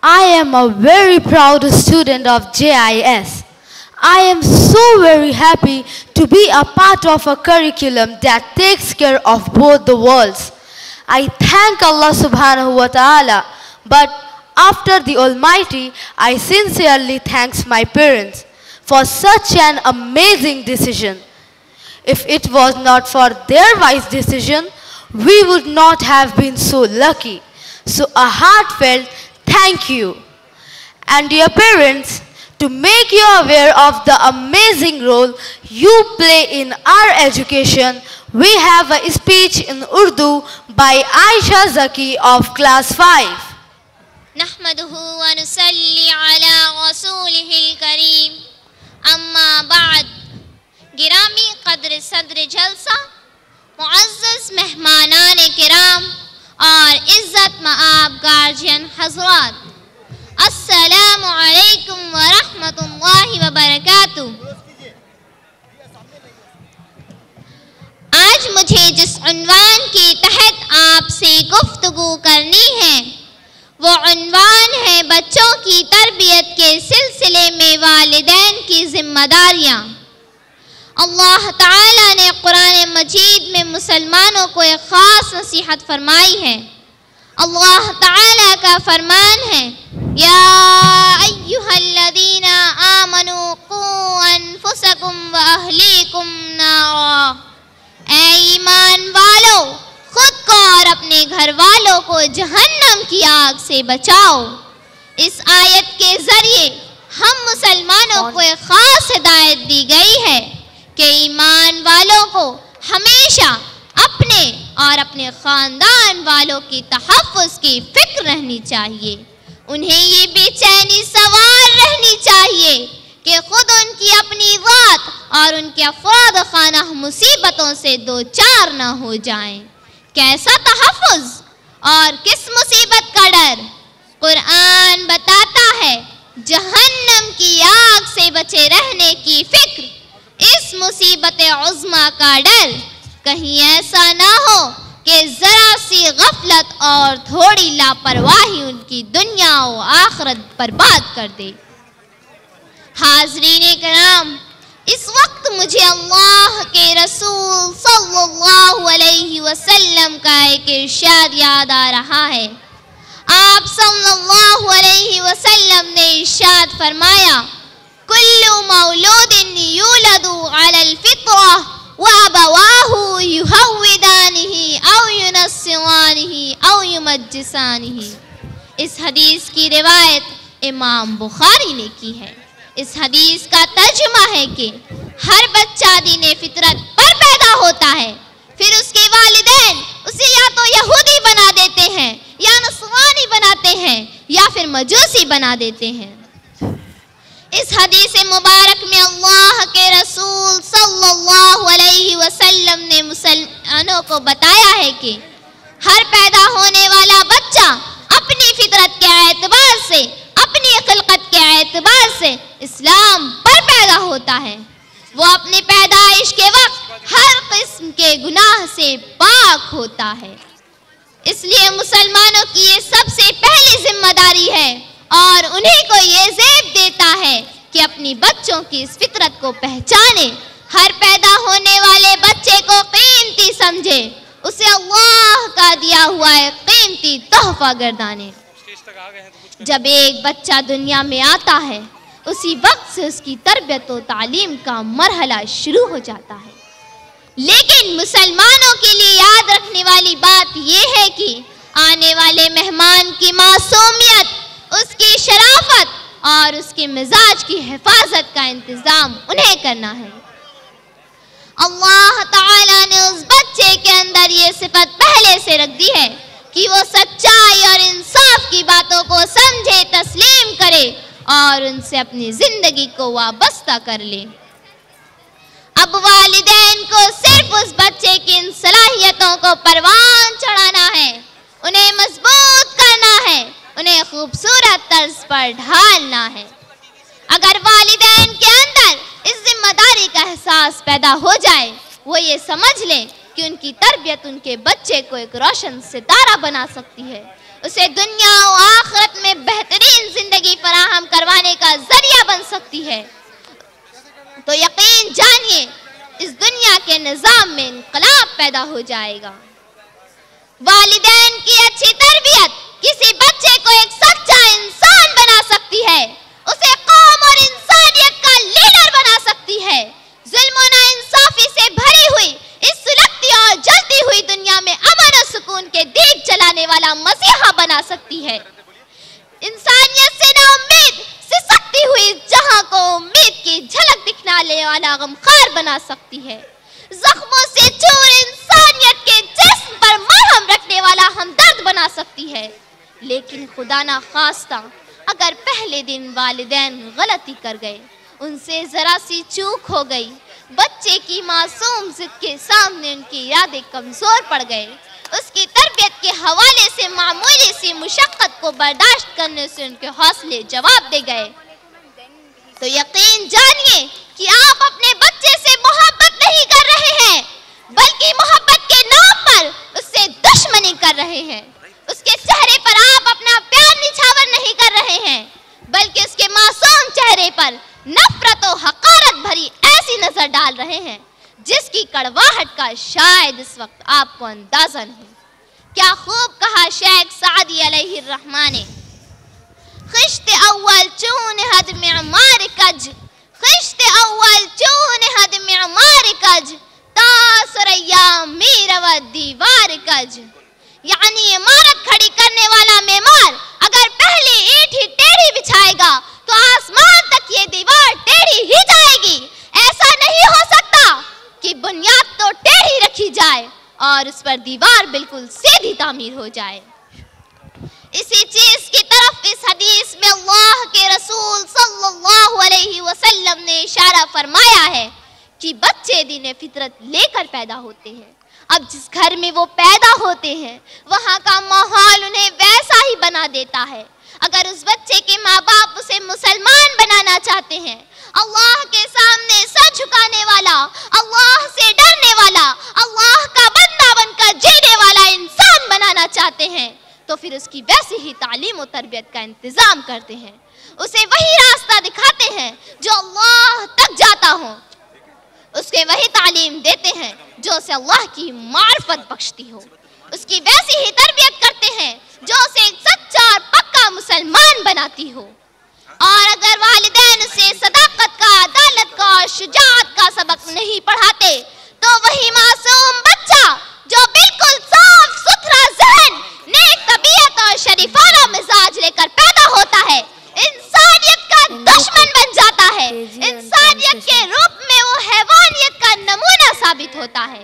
I am a very proud student of JIS. I am so very happy to be a part of a curriculum that takes care of both the worlds. I thank Allah subhanahu wa ta'ala, but after the Almighty, I sincerely thank my parents for such an amazing decision. If it was not for their wise decision, we would not have been so lucky. So a heartfelt thank you. And dear parents, to make you aware of the amazing role you play in our education, we have a speech in Urdu by Aisha Zaki of class 5. نحمده ونصلي على رسوله الكريم اما بعد. گرامی قدر صدر جلسہ، معزز مہمانان کرام اور عزت مآب گارجین حضرات، السلام علیکم ورحمۃ اللہ وبرکاتہ. آج مجھے جس عنوان کے تحت آپ سے گفتگو کرنی ہے وہ عنوان ہے بچوں کی تربیت کے سلسلے میں والدین کی ذمہ داریاں. اللہ تعالیٰ نے قرآن مجید میں مسلمانوں کو ایک خاص نصیحت فرمائی ہے. اللہ تعالیٰ کا فرمان ہے، یا ایہا الذین آمنوا قوا انفسکم واہلیکم نارا، اے ایمان والو خود کو اور اپنے گھر والوں کو جہنم کی آگ سے بچاؤ. اس آیت کے ذریعے ہم مسلمانوں کو ایک خاص ہدایت دی گئی ہے کہ ایمان والوں کو ہمیشہ اپنے اور اپنے خاندان والوں کی تحفظ کی فکر رہنی چاہیے. انہیں یہ بے چینی سوار رہنی چاہیے کہ خود ان کی اپنی ذات اور ان کے افراد خانہ مصیبتوں سے دوچار نہ ہو جائیں. کیسا تحفظ اور کس مصیبت کا ڈر؟ قرآن بتاتا ہے جہنم کی آگ سے بچے رہنے کی فکر، اس مصیبت عظمیٰ کا ڈر. کہیں ایسا نہ ہو کہ ذرا سی غفلت اور تھوڑی لاپرواہی ان کی دنیا و آخرت برباد کر دے. حاضرین کرام، اس وقت مجھے اللہ کے رسول صلی اللہ علیہ وسلم کا ایک ارشاد یاد آ رہا ہے. آپ صلی اللہ علیہ وسلم نے ارشاد فرمایا، کل مولود یولد علی الفطرہ وابواہ یہودانہ او ینصرانہ او یمجسانہ. اس حدیث کی روایت امام بخاری نے کی ہے. اس حدیث کا ترجمہ ہے کہ ہر بچہ دین فطرت پر پیدا ہوتا ہے، پھر اس کے والدین اسے یا تو یہودی بنا دیتے ہیں یا نصرانی بناتے ہیں یا پھر مجوسی بنا دیتے ہیں. اس حدیث مبارک میں اللہ کے رسول صلی اللہ علیہ وسلم نے مسلمانوں کو بتایا ہے کہ ہر پیدا ہونے والا بچہ اپنی فطرت کے اعتبار سے، اپنی خلقت کے اعتبار سے اسلام پر پیدا ہوتا ہے. وہ اپنی پیدائش کے وقت ہر قسم کے گناہ سے پاک ہوتا ہے. اس لیے مسلمانوں کی یہ سب سے پہلی ذمہ داری ہے اور انہیں کو یہ زیب دیتا ہے کہ اپنی بچوں کی اس فطرت کو پہچانے، ہر پیدا ہونے والے بچے کو قیمتی سمجھے، اسے اللہ کا دیا ہوا ایک قیمتی تحفہ گردانے. جب ایک بچہ دنیا میں آتا ہے اسی وقت سے اس کی تربیت و تعلیم کا مرحلہ شروع ہو جاتا ہے. لیکن مسلمانوں کے لیے یاد رکھنے والی بات یہ ہے کہ آنے والے مہمان کی معصومیت، اس کی شرافت اور اس کے مزاج کی حفاظت کا انتظام انہیں کرنا ہے. اللہ تعالیٰ نے اس بچے کے اندر یہ صفت پہلے سے رکھ دی ہے کہ وہ سچائی اور انصاف کی باتوں کو سمجھے، تسلیم کرے اور ان سے اپنی زندگی کو وابستہ کر لے. اب والدین کو صرف اس بچے کی ان صلاحیتوں کو پروان چڑھانا ہے، انہیں مضبوط کرنا ہے، انہیں خوبصورت طرز پر ڈھالنا ہے. اگر والدین کے اندر اس ذمہ داری کا احساس پیدا ہو جائے، وہ یہ سمجھ لیں کہ ان کی تربیت ان کے بچے کو ایک روشن ستارہ بنا سکتی ہے، اسے دنیا و آخرت میں بہترین پیدا ہو جائے گا۔ والدین کی اچھی تربیت کسی بچے کو ایک سچا انسان بنا سکتی ہے، اسے قوم اور انسانیت کا لیڈر بنا سکتی ہے۔ ظلم و ناانصافی سے بھری ہوئی اس سلگتی اور جلتی ہوئی دنیا میں امن و سکون کے دیگ جلانے والا مسیحا بنا سکتی ہے۔ انسانیت سے نا امید سسکتی ہوئی جہاں کو امید کی جھلک دکھانے والا غمخوار بنا سکتی ہے۔ زخموں سے چور انسانیت کے جسم پر مرہم رکھنے والا ہمدرد بنا سکتی ہے۔ لیکن خدا نہ خواستہ اگر پہلے دن والدین غلطی کر گئے، ان سے ذرا سی چوک ہو گئی، بچے کی معصوم ضد کے سامنے ان کے ارادے کمزور پڑ گئے، اس کی تربیت کے حوالے سے معمولی سی مشقت کو برداشت کرنے سے ان کے حوصلے جواب دے گئے، تو یقین جانیے کہ آپ اپنے بچے سے محبت نہیں کر رہے ہیں، بلکہ محبت کے نام پر اس سے دشمنی کر رہے ہیں۔ اس کے چہرے پر آپ اپنا پیار نچھاور نہیں کر رہے ہیں، بلکہ اس کے معصوم چہرے پر نفرت و حقارت بھری ایسی نظر ڈال رہے ہیں جس کی کڑواہٹ کا شاید اس وقت آپ کو اندازہ نہیں۔ کیا خوب کہا شیخ سعدی علیہ الرحمہ نے، خشت اول چون حد معمار کج، خشت اول چون حد معمار کج، تا سریا میرود دیوار کج۔ یعنی عمارت کھڑی کرنے والا معمار اگر پہلی اینٹ ہی ٹیڑھی بچھائے گا تو آسمان تک یہ دیوار ٹیڑھی ہی جائے گی۔ ایسا نہیں ہو سکتا کہ بنیاد تو ٹیڑھی رکھی جائے اور اس پر دیوار بالکل سیدھی تعمیر ہو جائے۔ اسی چیز کی طرف اس حدیث میں اللہ کے رسول صلی اللہ علیہ وسلم نے اشارہ فرمایا ہے کہ بچے دین فطرت لے کر پیدا ہوتے ہیں۔ اب جس گھر میں وہ پیدا ہوتے ہیں وہاں کا ماحول انہیں ویسا ہی بنا دیتا ہے۔ اگر اس بچے کے ماں باپ اسے مسلمان بنانا چاہتے ہیں، اللہ کے سامنے سر جھکانے والا، اللہ سے ڈرنے والا، اللہ کا بندہ بن کر جینے والا انسان بنانا چاہتے ہیں، تو پھر اس کی ویسی ہی تعلیم و تربیت کا انتظام کرتے ہیں، اسے وہی راستہ دکھاتے ہیں جو اللہ تک جاتا ہو، اس کے وہی تعلیم دیتے ہیں جو اسے اللہ کی معرفت بخشتی ہو، اس کی ویسی ہی تربیت کرتے ہیں جو اسے ایک سچا اور پکا مسلمان بناتی ہو۔ اور اگر والدین اسے صداقت کا، عدالت کا اور شجاعت کا سبق نہیں پڑھاتے تو وہی معصوم بچہ جو بالکل صاف ستھرا ذہن، نیک طبیعت اور شریفانہ مزاج لے کر پیدا ہوتا ہے، انسانیت کا دشمن بن جاتا ہے، انسانیت کے روپ میں وہ حیوانیت کا نمونہ ثابت ہوتا ہے،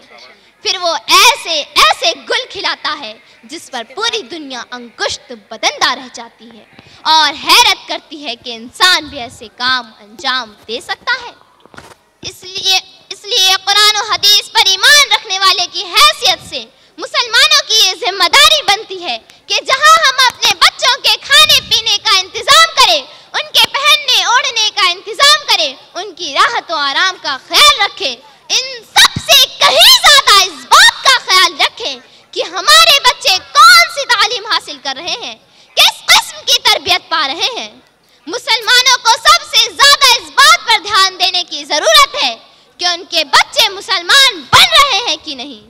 پھر وہ ایسے ایسے گل کھلاتا ہے جس پر پوری دنیا انگشت بدندہ رہ جاتی ہے اور حیرت کرتی ہے کہ انسان بھی ایسے کام انجام دے سکتا ہے۔ اس لیے قرآن و حدیث پر ایمان رکھنے والے کی حیثیت سے مسلمانوں کی یہ ذمہ داری بنتی ہے کہ جہاں ہم اپنے بچوں کے کھانے پینے کا انتظام کریں، ان کے پہننے اوڑھنے کا انتظام کریں، ان کی راحت و آرام کا خیال رکھیں، ان سب سے کہیں زیادہ اس بات کا خیال رکھیں کہ ہمارے بچے کون سی تعلیم حاصل کر رہے ہیں، کس قسم کی تربیت پا رہے ہیں۔ مسلمانوں کو سب سے زیادہ اس بات پر دھیان دینے کی ضرورت ہے کہ ان کے بچے مسلمان بن رہے ہیں کہ نہیں۔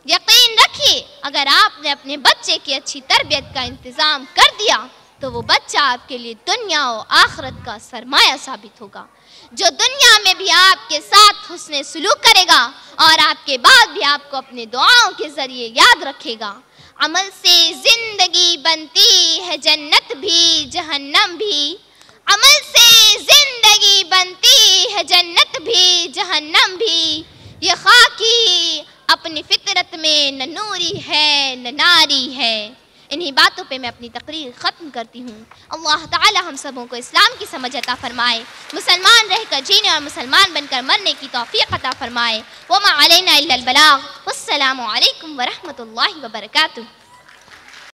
یقین رکھیے اگر آپ نے اپنے بچے کی اچھی تربیت کا انتظام کر دیا تو وہ بچہ آپ کے لیے دنیا و آخرت کا سرمایہ ثابت ہوگا، جو دنیا میں بھی آپ کے ساتھ حسن سلوک کرے گا اور آپ کے بعد بھی آپ کو اپنے دعاؤں کے ذریعے یاد رکھے گا۔ عمل سے زندگی بنتی ہے جنت بھی جہنم بھی، عمل سے زندگی بنتی ہے جنت بھی جہنم بھی، یہ خاکی اپنی فطرت میں نہ نوری ہے نہ ناری ہے۔ انہی باتوں پہ میں اپنی تقریر ختم کرتی ہوں۔ اللہ تعالی ہم سبوں کو اسلام کی سمجھ عطا فرمائے، مسلمان رہ کر جینے اور مسلمان بن کر مرنے کی توفیق عطا فرمائے۔ وما علینا الا البلاغ۔ والسلام علیکم ورحمۃ اللہ وبرکاتہ۔